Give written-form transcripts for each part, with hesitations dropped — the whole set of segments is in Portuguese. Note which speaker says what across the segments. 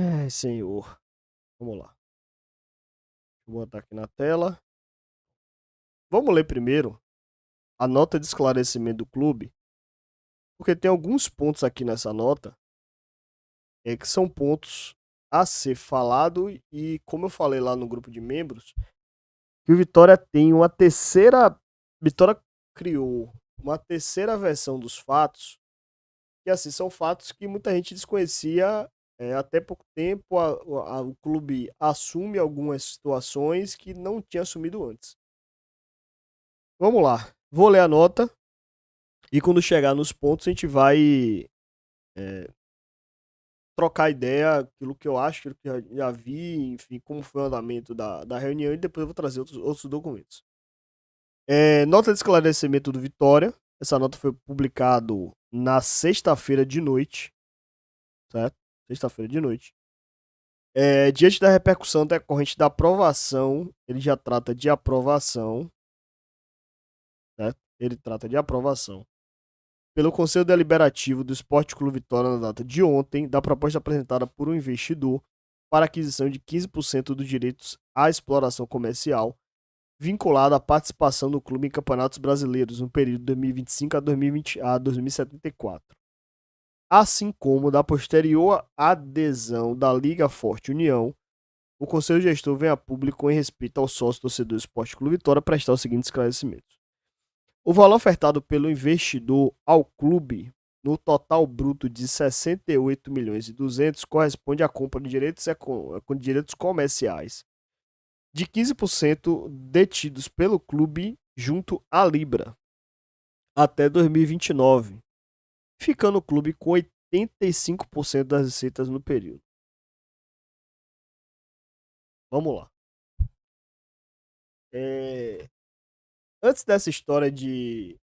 Speaker 1: Ai, senhor. Vamos lá. Vou botar aqui na tela. Vamos ler primeiro a nota de esclarecimento do clube, porque tem alguns pontos aqui nessa nota que são pontos a ser falado e, como eu falei lá no grupo de membros, que o Vitória tem uma terceira. Vitória criou uma terceira versão dos fatos, que assim são fatos que muita gente desconhecia até pouco tempo. O clube assume algumas situações que não tinha assumido antes. Vamos lá, vou ler a nota e quando chegar nos pontos a gente vai trocar ideia, aquilo que eu acho, aquilo que eu já vi, enfim, como foi o andamento da reunião e depois eu vou trazer outros documentos. Nota de esclarecimento do Vitória. Essa nota foi publicada na sexta-feira de noite, certo? Sexta-feira de noite. Diante da repercussão decorrente da aprovação, ele já trata de aprovação, certo? Ele trata de aprovação pelo Conselho Deliberativo do Esporte Clube Vitória na data de ontem, da proposta apresentada por um investidor para aquisição de 15% dos direitos à exploração comercial, vinculada à participação do clube em campeonatos brasileiros no período de 2025 a 2074, assim como da posterior adesão da Liga Forte União. O Conselho Gestor vem a público, em respeito ao sócio torcedor Esporte Clube Vitória, prestar os seguintes esclarecimentos. O valor ofertado pelo investidor ao clube, no total bruto de 68 milhões e 200, corresponde à compra de direitos comerciais de 15% detidos pelo clube junto à Libra até 2029, ficando o clube com 85% das receitas no período. Vamos lá. Antes dessa história de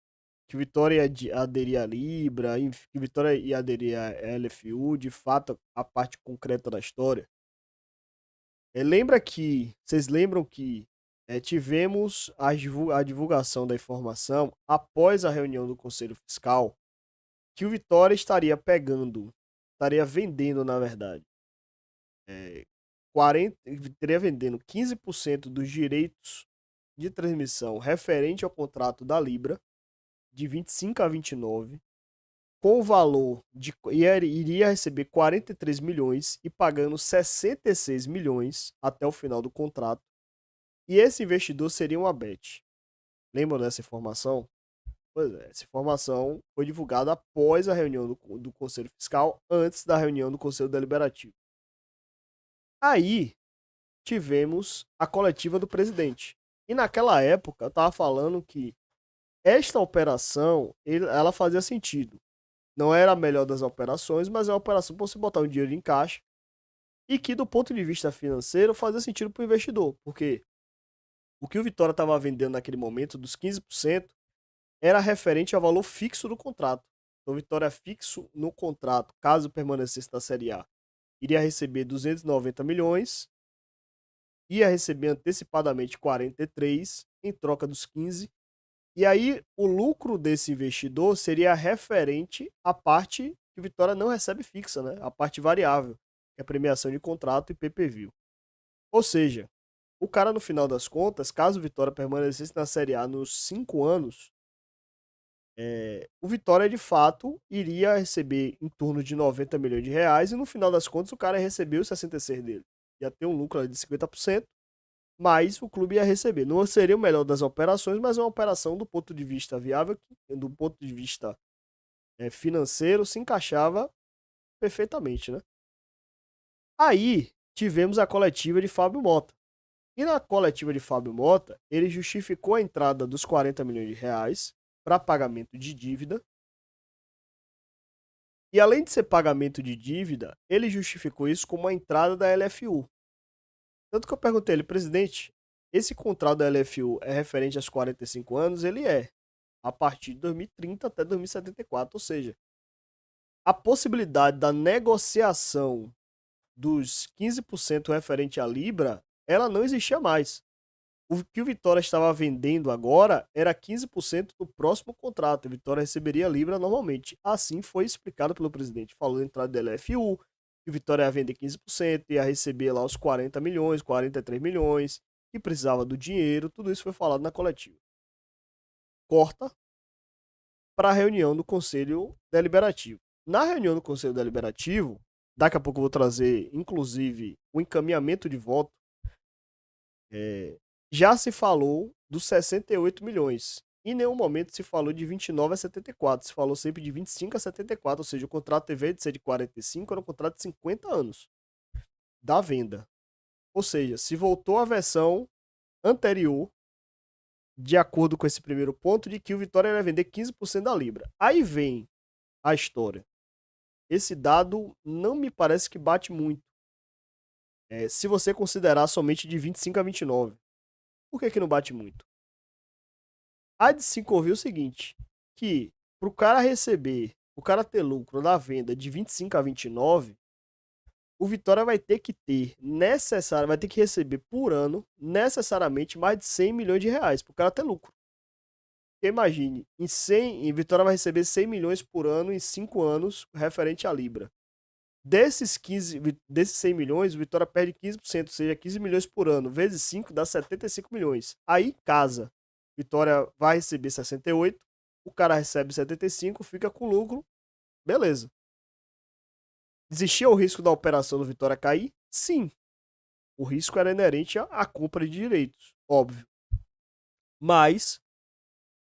Speaker 1: que Vitória ia aderir à Libra, enfim, que Vitória ia aderir à LFU, de fato, a parte concreta da história. Vocês lembram que tivemos a divulgação da informação após a reunião do Conselho Fiscal que o Vitória estaria vendendo, na verdade, 15% dos direitos de transmissão referente ao contrato da Libra, de 25 a 29, com o valor de. Iria receber 43 milhões e pagando 66 milhões até o final do contrato. E esse investidor seria uma Bet. Lembram dessa informação? Pois é, essa informação foi divulgada após a reunião do Conselho Fiscal, antes da reunião do Conselho Deliberativo. Aí tivemos a coletiva do presidente. E naquela época eu estava falando que esta operação ela fazia sentido. Não era a melhor das operações, mas é uma operação para você botar o dinheiro em caixa e que, do ponto de vista financeiro, fazia sentido para o investidor. Porque o que o Vitória estava vendendo naquele momento, dos 15%, era referente ao valor fixo do contrato. Então, o Vitória fixo no contrato, caso permanecesse na Série A, iria receber 290 milhões, ia receber antecipadamente 43 em troca dos 15. E aí, o lucro desse investidor seria referente à parte que o Vitória não recebe fixa, né? A parte variável, que é a premiação de contrato e PPV. Ou seja, o cara, no final das contas, caso o Vitória permanecesse na Série A nos 5 anos, o Vitória, de fato, iria receber em torno de 90 milhões de reais e, no final das contas, o cara recebeu os 66 dele. Ia ter um lucro de 50%, mas o clube ia receber. Não seria o melhor das operações, mas é uma operação do ponto de vista viável, do ponto de vista financeiro, se encaixava perfeitamente, né? Aí tivemos a coletiva de Fábio Mota. E na coletiva de Fábio Mota, ele justificou a entrada dos 40 milhões de reais para pagamento de dívida. E além de ser pagamento de dívida, ele justificou isso como a entrada da LFU. Tanto que eu perguntei a ele, presidente, esse contrato da LFU é referente aos 45 anos? Ele é. A partir de 2030 até 2074. Ou seja, a possibilidade da negociação dos 15% referente à Libra, ela não existia mais. O que o Vitória estava vendendo agora era 15% do próximo contrato. O Vitória receberia a Libra normalmente. Assim foi explicado pelo presidente. Falou da entrada da LFU, que o Vitória ia vender 15%, ia receber lá os 40 milhões, 43 milhões, que precisava do dinheiro, tudo isso foi falado na coletiva. Corta para a reunião do Conselho Deliberativo. Na reunião do Conselho Deliberativo, daqui a pouco eu vou trazer, inclusive, o encaminhamento de voto, já se falou dos 68 milhões. Em nenhum momento se falou de 29 a 74, se falou sempre de 25 a 74, ou seja, o contrato TV de ser de 45 era um contrato de 50 anos da venda. Ou seja, se voltou à versão anterior, de acordo com esse primeiro ponto, de que o Vitória ia vender 15% da Libra. Aí vem a história. Esse dado não me parece que bate muito. Se você considerar somente de 25 a 29. Por que não bate muito? Há de se convir o seguinte, que para o cara receber, o cara ter lucro da venda de 25 a 29, o Vitória vai ter que vai ter que receber por ano, necessariamente, mais de 100 milhões de reais para o cara ter lucro. Porque imagine, em Vitória vai receber 100 milhões por ano em 5 anos, referente à Libra. Desses 100 milhões, o Vitória perde 15%, ou seja, 15 milhões por ano, vezes 5 dá 75 milhões. Aí casa. Vitória vai receber 68, o cara recebe 75, fica com lucro, beleza. Existia o risco da operação do Vitória cair? Sim. O risco era inerente à compra de direitos, óbvio. Mas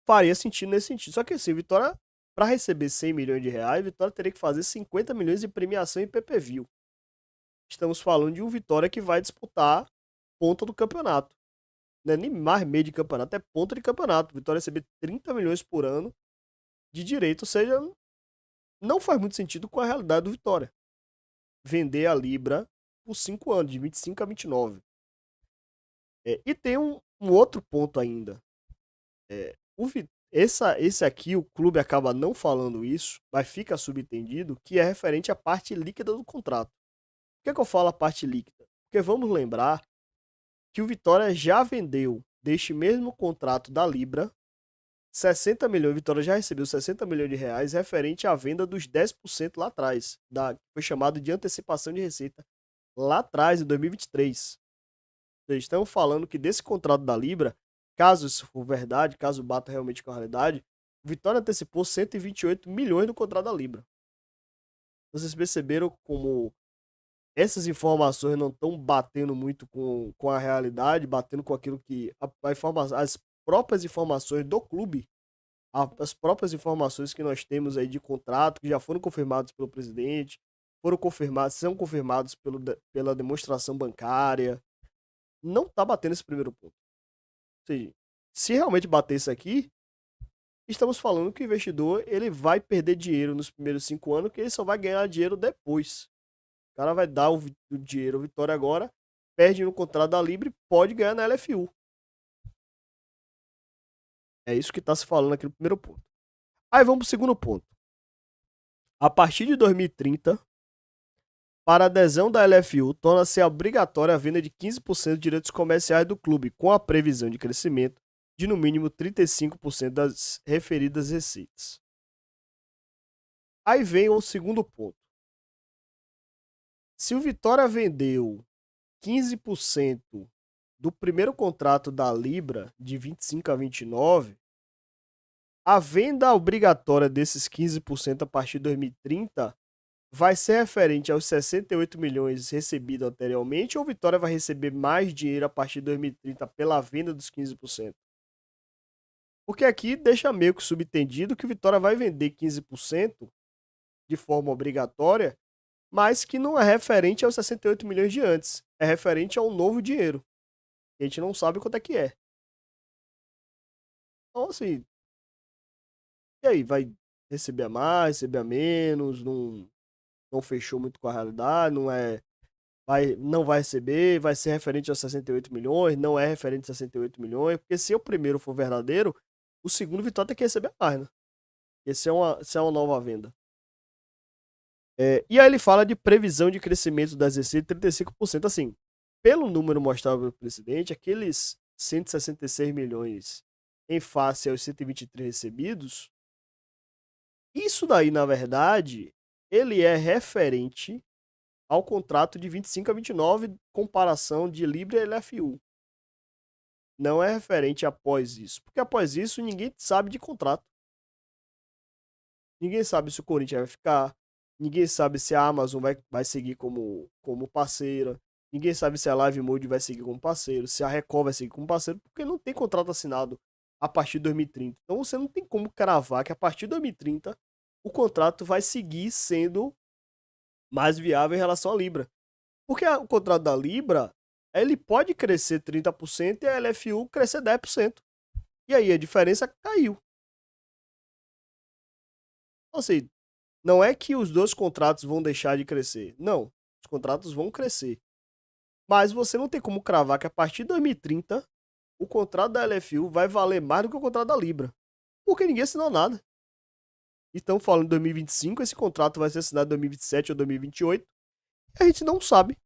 Speaker 1: faria sentido nesse sentido. Só que assim, Vitória, para receber 100 milhões de reais, Vitória teria que fazer 50 milhões de premiação em PPV. Estamos falando de um Vitória que vai disputar ponta do campeonato. Não é nem mais meio de campeonato, é ponta de campeonato. Vitória receber 30 milhões por ano de direito, ou seja, não faz muito sentido com a realidade do Vitória. Vender a Libra por 5 anos, de 25 a 29. E tem um outro ponto ainda. Esse aqui, o clube acaba não falando isso, mas fica subentendido, que é referente à parte líquida do contrato. Por que eu falo a parte líquida? Porque vamos lembrar que o Vitória já vendeu, deste mesmo contrato da Libra, 60 milhões, Vitória já recebeu 60 milhões de reais referente à venda dos 10% lá atrás, foi chamado de antecipação de receita lá atrás, em 2023. Eles estão falando que desse contrato da Libra, caso isso for verdade, caso bata realmente com a realidade, Vitória antecipou 128 milhões do contrato da Libra. Vocês perceberam como essas informações não estão batendo muito com a realidade, batendo com aquilo que as próprias informações do clube, as próprias informações que nós temos aí de contrato, que já foram confirmados pelo presidente, são confirmados pela demonstração bancária, não está batendo esse primeiro ponto. Ou seja, se realmente bater isso aqui, estamos falando que o investidor ele vai perder dinheiro nos primeiros 5 anos, que ele só vai ganhar dinheiro depois. O cara vai dar o dinheiro ao Vitória agora, perde no contrato da Libra e pode ganhar na LFU. É isso que está se falando aqui no primeiro ponto. Aí vamos para o segundo ponto. A partir de 2030, para adesão da LFU, torna-se obrigatória a venda de 15% de direitos comerciais do clube, com a previsão de crescimento de no mínimo 35% das referidas receitas. Aí vem o segundo ponto. Se o Vitória vendeu 15% do primeiro contrato da Libra, de 25 a 29, a venda obrigatória desses 15% a partir de 2030 vai ser referente aos 68 milhões recebidos anteriormente, ou Vitória vai receber mais dinheiro a partir de 2030 pela venda dos 15%? Porque aqui deixa meio que subentendido que Vitória vai vender 15% de forma obrigatória, mas que não é referente aos 68 milhões de antes, é referente a um novo dinheiro. A gente não sabe quanto é que é. Então, assim, e aí, vai receber a mais, receber a menos, não fechou muito com a realidade, não vai receber, vai ser referente aos 68 milhões, não é referente a 68 milhões, porque se o primeiro for verdadeiro, o segundo Vitória tem que receber mais, né? Esse é uma nova venda. E aí ele fala de previsão de crescimento das receitas de 35%. Assim, pelo número mostrado pelo presidente, aqueles 166 milhões em face aos 123 recebidos, isso daí, na verdade, ele é referente ao contrato de 25 a 29, comparação de Libra e LFU. Não é referente após isso. Porque após isso, ninguém sabe de contrato. Ninguém sabe se o Corinthians vai ficar. Ninguém sabe se a Amazon vai seguir como parceira. Ninguém sabe se a Live Mode vai seguir como parceiro. Se a Record vai seguir como parceiro. Porque não tem contrato assinado a partir de 2030. Então você não tem como cravar que a partir de 2030 o contrato vai seguir sendo mais viável em relação à Libra. Porque o contrato da Libra, ele pode crescer 30% e a LFU crescer 10%. E aí a diferença caiu. Então, assim, não é que os dois contratos vão deixar de crescer. Não, os contratos vão crescer. Mas você não tem como cravar que a partir de 2030 o contrato da LFU vai valer mais do que o contrato da Libra. Porque ninguém assinou nada. Então, falando em 2025, esse contrato vai ser assinado em 2027 ou 2028. E a gente não sabe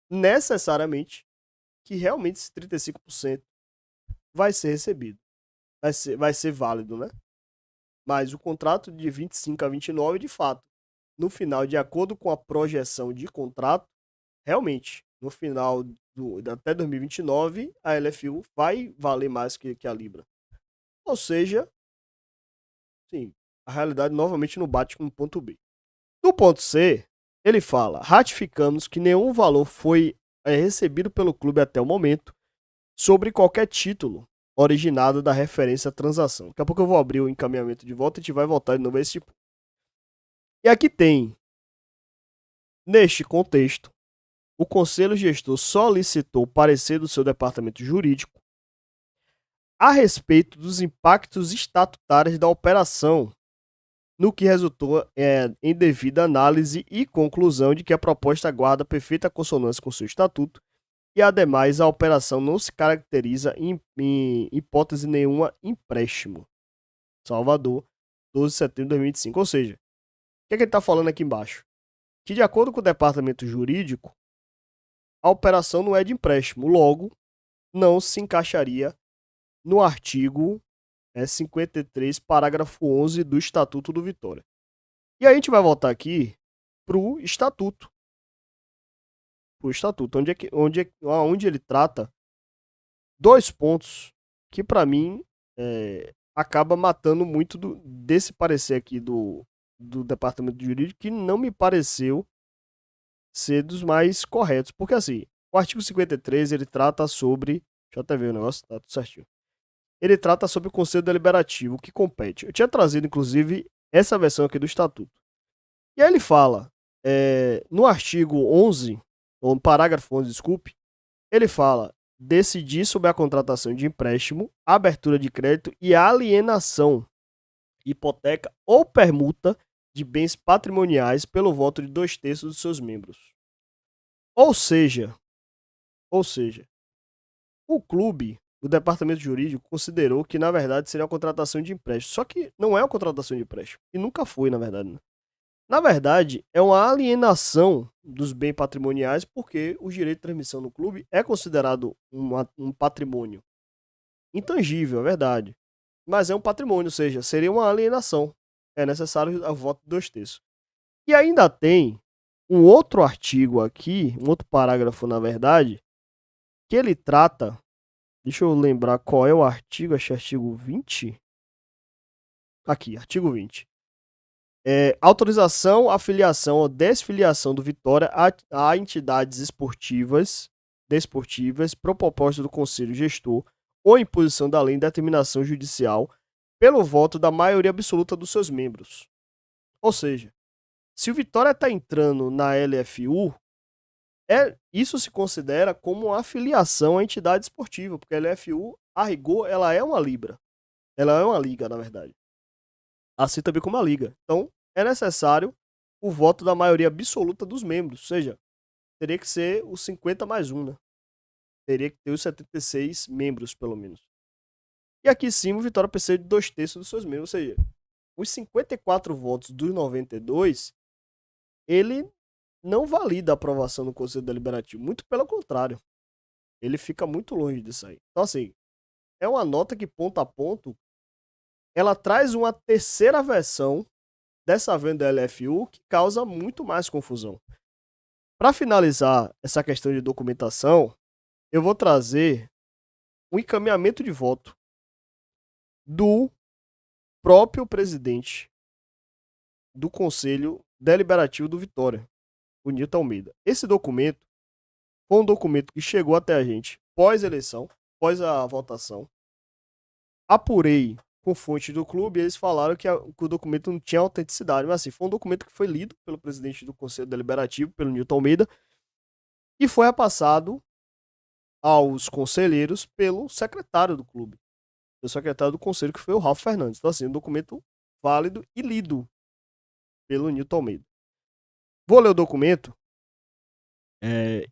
Speaker 1: necessariamente que realmente esse 35% vai ser recebido. Vai ser válido, né? Mas o contrato de 25 a 29, de fato, no final, de acordo com a projeção de contrato, realmente, no final até 2029, a LFU vai valer mais que a Libra. Ou seja, sim, a realidade novamente não bate com o ponto B. No ponto C, ele fala: ratificamos que nenhum valor foi recebido pelo clube até o momento sobre qualquer título originado da referência à transação. Daqui a pouco eu vou abrir o encaminhamento de volta e a gente vai voltar de novo a esse tipo. E aqui tem, neste contexto, o Conselho Gestor solicitou o parecer do seu departamento jurídico a respeito dos impactos estatutários da operação, no que resultou em devida análise e conclusão de que a proposta guarda perfeita consonância com seu estatuto e, ademais, a operação não se caracteriza em hipótese nenhuma empréstimo. Salvador, 12 de setembro de 2025. Ou seja, o que ele está falando aqui embaixo? Que, de acordo com o departamento jurídico, a operação não é de empréstimo, logo, não se encaixaria no artigo 53, parágrafo 11 do Estatuto do Vitória. E aí a gente vai voltar aqui para o Estatuto. O Estatuto, onde ele trata dois pontos que, para mim, acaba matando muito desse parecer aqui do Departamento Jurídico, que não me pareceu ser dos mais corretos. Porque, assim, o artigo 53, ele trata sobre... Deixa eu até ver o negócio, tá tudo certinho. Ele trata sobre o Conselho Deliberativo, que compete. Eu tinha trazido, inclusive, essa versão aqui do Estatuto. E aí ele fala, no artigo 11, ou no parágrafo 11, desculpe, ele fala: decidir sobre a contratação de empréstimo, abertura de crédito e alienação, hipoteca ou permuta de bens patrimoniais pelo voto de 2/3 dos seus membros. Ou seja, o clube, o departamento jurídico, considerou que, na verdade, seria uma contratação de empréstimo. Só que não é uma contratação de empréstimo. E nunca foi, na verdade. Né? Na verdade, é uma alienação dos bens patrimoniais, porque o direito de transmissão no clube é considerado um patrimônio intangível, é verdade. Mas é um patrimônio, ou seja, seria uma alienação. É necessário o voto de 2/3. E ainda tem um outro artigo aqui, um outro parágrafo, na verdade, que ele trata... Deixa eu lembrar qual é o artigo, acho que é artigo 20. Aqui, artigo 20. Autorização, afiliação ou desfiliação do Vitória a entidades desportivas, por proposta do Conselho Gestor ou imposição da lei em determinação judicial pelo voto da maioria absoluta dos seus membros. Ou seja, se o Vitória está entrando na LFU, isso se considera como uma afiliação à entidade esportiva, porque a LFU, a rigor, ela é uma Libra. Ela é uma liga, na verdade. Assim também como a liga. Então, é necessário o voto da maioria absoluta dos membros. Ou seja, teria que ser os 50 mais 1, né? Teria que ter os 76 membros, pelo menos. E aqui sim, o Vitória precisa de 2/3 dos seus membros. Ou seja, os 54 votos dos 92, ele não valida a aprovação do Conselho Deliberativo. Muito pelo contrário. Ele fica muito longe disso aí. Então, assim, é uma nota que, ponto a ponto, ela traz uma terceira versão dessa venda LFU que causa muito mais confusão. Para finalizar essa questão de documentação, eu vou trazer um encaminhamento de voto do próprio presidente do Conselho Deliberativo do Vitória, o Nilton Almeida. Esse documento foi um documento que chegou até a gente pós-eleição, pós a votação. Apurei com fonte do clube e eles falaram que o documento não tinha autenticidade. Mas assim, foi um documento que foi lido pelo presidente do Conselho Deliberativo, pelo Nilton Almeida, e foi repassado aos conselheiros pelo secretário do clube, pelo secretário do conselho, que foi o Ralf Fernandes. Então assim, um documento válido e lido pelo Nilton Almeida. Vou ler o documento.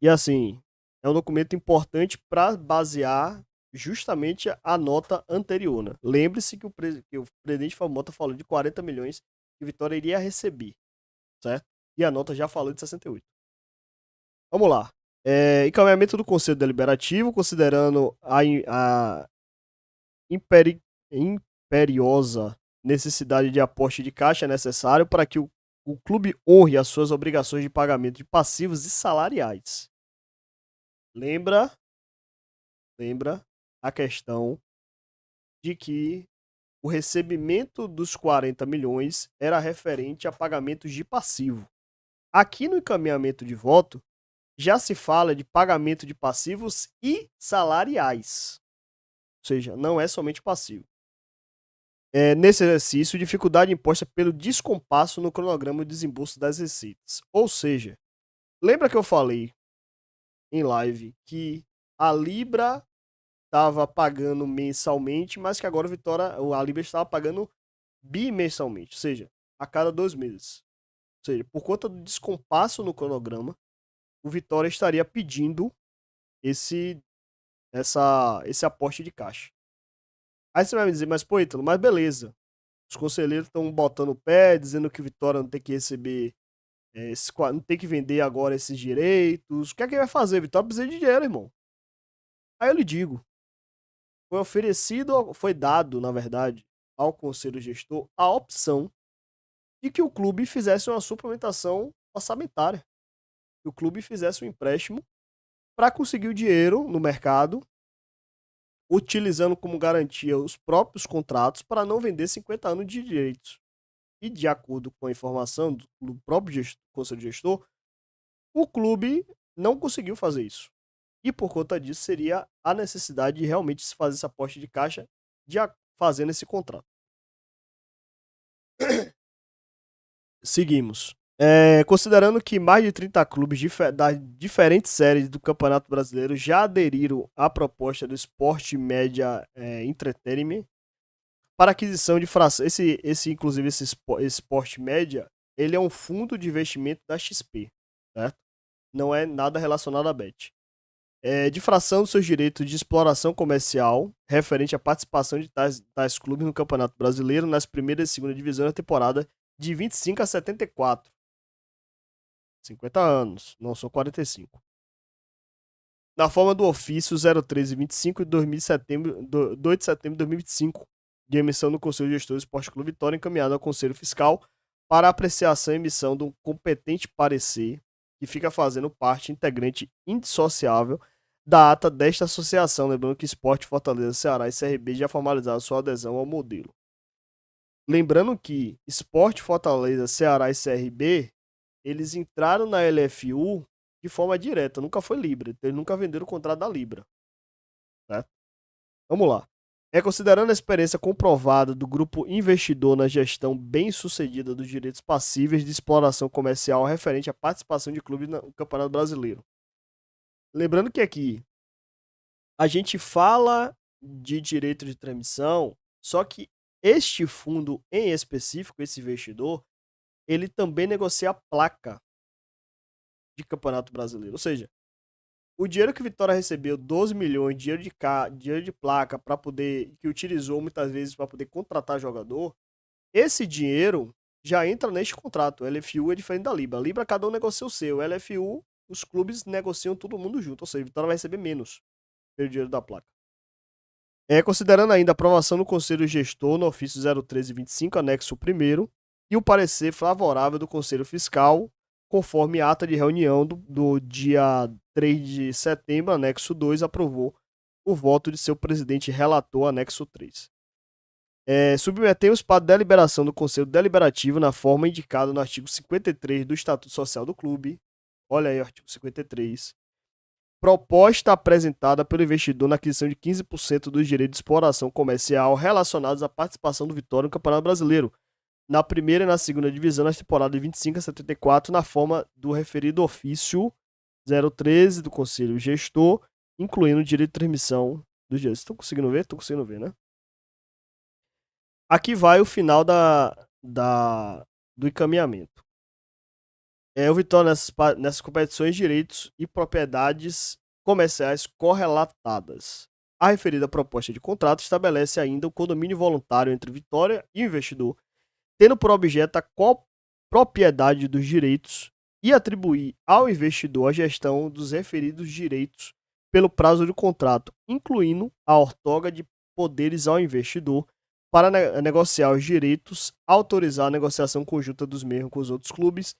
Speaker 1: E assim, é um documento importante para basear justamente a nota anterior. Né? Lembre-se que o presidente Famota falou de 40 milhões que Vitória iria receber, certo? E a nota já falou de 68. Vamos lá. Encaminhamento do Conselho Deliberativo, considerando a imperiosa necessidade de aporte de caixa necessário para que o clube honre as suas obrigações de pagamento de passivos e salariais. Lembra a questão de que o recebimento dos 40 milhões era referente a pagamentos de passivo. Aqui no encaminhamento de voto, já se fala de pagamento de passivos e salariais. Ou seja, não é somente passivo. Nesse exercício, dificuldade imposta pelo descompasso no cronograma de desembolso das receitas. Ou seja, lembra que eu falei em live que a Libra estava pagando mensalmente, mas que agora a Libra estava pagando bimensalmente, ou seja, a cada 2 meses. Ou seja, por conta do descompasso no cronograma, o Vitória estaria pedindo esse aporte de caixa. Aí você vai me dizer, mas pô, Ítalo, mas beleza. Os conselheiros estão botando o pé, dizendo que o Vitória não tem que receber, não tem que vender agora esses direitos. O que é que vai fazer? Vitória precisa de dinheiro, irmão. Aí eu lhe digo, foi dado, na verdade, ao conselho gestor a opção de que o clube fizesse uma suplementação orçamentária. Que o clube fizesse um empréstimo para conseguir o dinheiro no mercado, utilizando como garantia os próprios contratos para não vender 50 anos de direitos. E de acordo com a informação do próprio conselho gestor, o clube não conseguiu fazer isso. E por conta disso seria a necessidade de realmente se fazer essa aposta de caixa fazendo esse contrato. Seguimos. Considerando que mais de 30 clubes das diferentes séries do Campeonato Brasileiro já aderiram à proposta do Sport Media Entertainment para aquisição de frações. Inclusive, esse Sport Media, ele é um fundo de investimento da XP, certo? Não é nada relacionado à Bet. De fração dos seus direitos de exploração comercial referente à participação de tais clubes no Campeonato Brasileiro nas primeiras e segunda divisão da temporada de 25 a 74. 50 anos, não são 45. Na forma do ofício 01325 de 2 de setembro de 2025, de emissão do Conselho Gestor do Esporte Clube Vitória, encaminhado ao Conselho Fiscal para apreciação e emissão de um competente parecer que fica fazendo parte integrante indissociável da ata desta associação, lembrando que Sport, Fortaleza, Ceará e CRB já formalizaram sua adesão ao modelo. Lembrando que Sport, Fortaleza, Ceará e CRB, eles entraram na LFU de forma direta, nunca foi Libra, eles nunca venderam o contrato da Libra. Certo? Vamos lá. Considerando a experiência comprovada do grupo investidor na gestão bem-sucedida dos direitos passíveis de exploração comercial referente à participação de clubes no Campeonato Brasileiro. Lembrando que aqui a gente fala de direito de transmissão, só que este fundo em específico, esse investidor, ele também negocia a placa de Campeonato Brasileiro. Ou seja, o dinheiro que o Vitória recebeu, 12 milhões, dinheiro de placa, para poder, que utilizou muitas vezes para poder contratar jogador, esse dinheiro já entra neste contrato. O LFU é diferente da Libra. A Libra, cada um negocia o seu. O LFU, os clubes negociam todo mundo junto. Ou seja, o Vitória vai receber menos pelo dinheiro da placa. Considerando ainda a aprovação do Conselho Gestor no ofício 01325, anexo 1º, e o parecer favorável do Conselho Fiscal conforme a ata de reunião do dia 3 de setembro, anexo 2, aprovou o voto de seu presidente relator, anexo 3. Submetemos para deliberação do Conselho Deliberativo na forma indicada no artigo 53 do Estatuto Social do Clube. Olha aí o artigo 53. Proposta apresentada pelo investidor na aquisição de 15% dos direitos de exploração comercial relacionados à participação do Vitória no Campeonato Brasileiro, na primeira e na segunda divisão, nas temporadas de 25 a 74, na forma do referido ofício 013 do Conselho Gestor, incluindo o direito de transmissão dos direitos. Estão conseguindo ver? Estão conseguindo ver, né? Aqui vai o final do encaminhamento. O Vitória nessas competições, direitos e propriedades comerciais correlatadas. A referida proposta de contrato estabelece ainda o condomínio voluntário entre Vitória e o investidor, tendo por objeto a propriedade dos direitos e atribuir ao investidor a gestão dos referidos direitos pelo prazo do contrato, incluindo a outorga de poderes ao investidor para negociar os direitos, autorizar a negociação conjunta dos mesmos com os outros clubes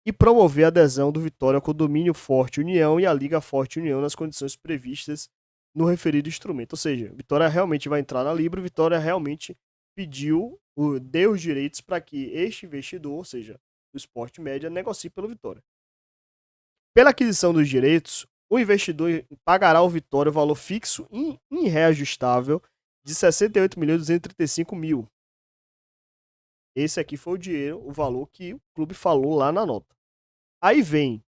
Speaker 1: e promover a adesão do Vitória ao Condomínio Forte União e à Liga Forte União nas condições previstas no referido instrumento. Ou seja, Vitória realmente vai entrar na Libra, Vitória realmente deu os direitos para que este investidor, ou seja, o Sport Média, negocie pelo Vitória. Pela aquisição dos direitos, o investidor pagará ao Vitória o valor fixo e reajustável de R$ 68.235.000. Esse aqui foi o valor que o clube falou lá na nota. Aí vem,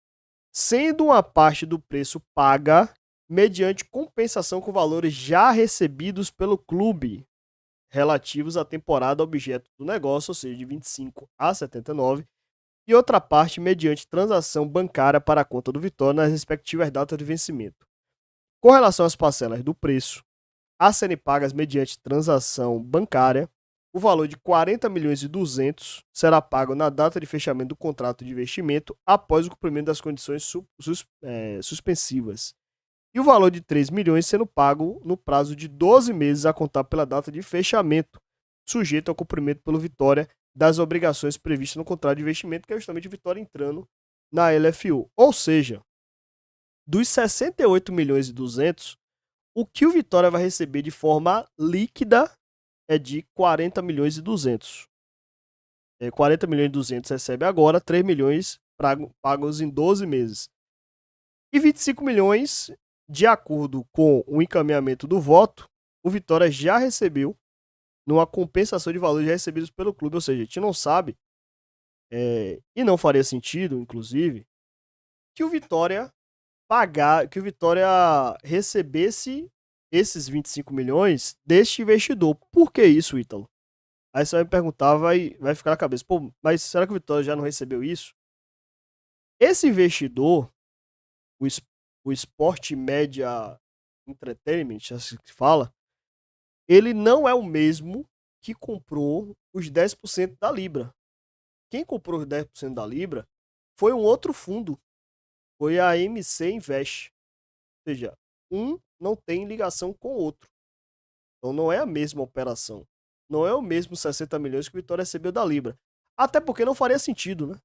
Speaker 1: sendo uma parte do preço paga mediante compensação com valores já recebidos pelo clube relativos à temporada objeto do negócio, ou seja, de 25 a 79, e outra parte mediante transação bancária para a conta do Vitória nas respectivas datas de vencimento. Com relação às parcelas do preço, a serem pagas mediante transação bancária, o valor de 40.200.000 será pago na data de fechamento do contrato de investimento após o cumprimento das condições suspensivas. E o valor de 3 milhões sendo pago no prazo de 12 meses a contar pela data de fechamento, sujeito ao cumprimento pelo Vitória das obrigações previstas no contrato de investimento, que é justamente o Vitória entrando na LFU. Ou seja, dos 68.200.000, o que o Vitória vai receber de forma líquida é de 40.200.000. 40.200.000 recebe agora, 3 milhões pagos em 12 meses. E 25 milhões, de acordo com o encaminhamento do voto, o Vitória já recebeu numa compensação de valores já recebidos pelo clube. Ou seja, a gente não sabe, e não faria sentido, inclusive, que o Vitória recebesse esses 25 milhões deste investidor. Por que isso, Ítalo? Aí você vai me perguntar, vai ficar na cabeça, pô, mas será que o Vitória já não recebeu isso? Esse investidor, o Sport Media Entertainment, assim que se fala, ele não é o mesmo que comprou os 10% da Libra. Quem comprou os 10% da Libra foi um outro fundo, foi a MC Invest. Ou seja, um não tem ligação com o outro. Então não é a mesma operação. Não é o mesmo 60 milhões que o Vitória recebeu da Libra. Até porque não faria sentido, né?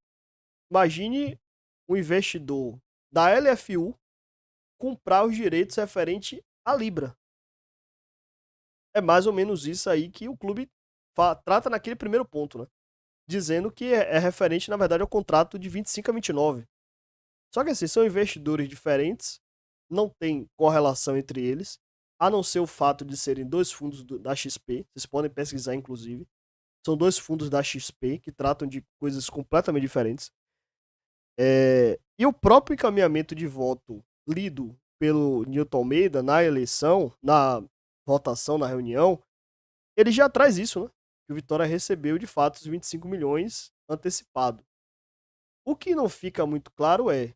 Speaker 1: Imagine um investidor da LFU comprar os direitos referente à Libra. É mais ou menos isso aí que o clube trata naquele primeiro ponto, né? Dizendo que é referente, na verdade, ao contrato de 25 a 29. Só que assim, são investidores diferentes, não tem correlação entre eles, a não ser o fato de serem dois fundos da XP, vocês podem pesquisar inclusive, são dois fundos da XP que tratam de coisas completamente diferentes. E o próprio encaminhamento de voto lido pelo Newton Almeida na eleição, na votação, na reunião, ele já traz isso, né? Que o Vitória recebeu de fato os 25 milhões antecipado. O que não fica muito claro é,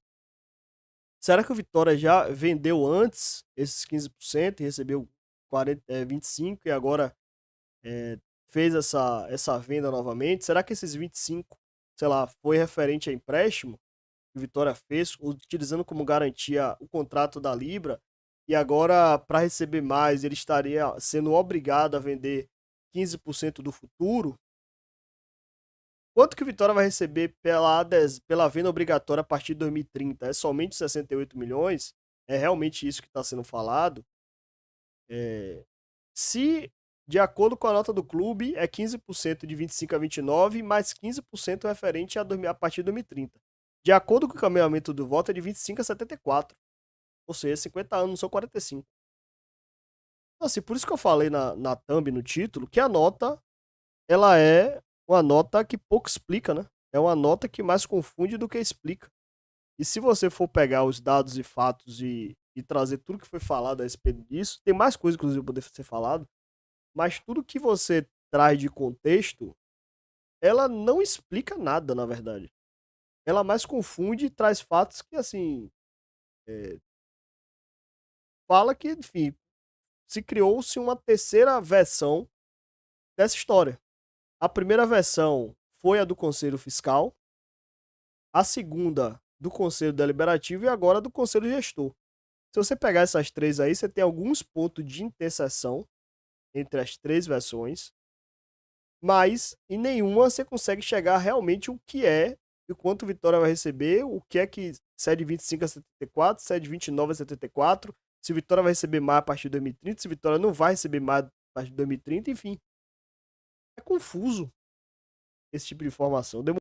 Speaker 1: será que o Vitória já vendeu antes esses 15% e recebeu 25% e agora fez essa venda novamente? Será que esses 25%, sei lá, foi referente a empréstimo que o Vitória fez, utilizando como garantia o contrato da Libra, e agora, para receber mais, ele estaria sendo obrigado a vender 15% do futuro? Quanto que o Vitória vai receber pela venda obrigatória a partir de 2030? É somente 68 milhões? É realmente isso que está sendo falado? Se, de acordo com a nota do clube, é 15% de 25 a 29, mais 15% referente a partir de 2030. De acordo com o caminhamento do voto, é de 25 a 74. Ou seja, 50 anos, não são 45. Então, assim, por isso que eu falei na thumb, no título, que a nota, ela é uma nota que pouco explica, né? É uma nota que mais confunde do que explica. E se você for pegar os dados e fatos e trazer tudo que foi falado a respeito disso, tem mais coisa, inclusive, poder ser falado, mas tudo que você traz de contexto, ela não explica nada, na verdade. Ela mais confunde e traz fatos que, assim, fala que, enfim, se criou-se uma terceira versão dessa história. A primeira versão foi a do Conselho Fiscal, a segunda do Conselho Deliberativo e agora do Conselho Gestor. Se você pegar essas três aí, você tem alguns pontos de interseção entre as três versões, mas em nenhuma você consegue chegar realmente o que é e quanto o Vitória vai receber, o que se é de 25 a 74, se é de 29 a 74, se o Vitória vai receber mais a partir de 2030, se o Vitória não vai receber mais a partir de 2030, enfim. É confuso esse tipo de informação.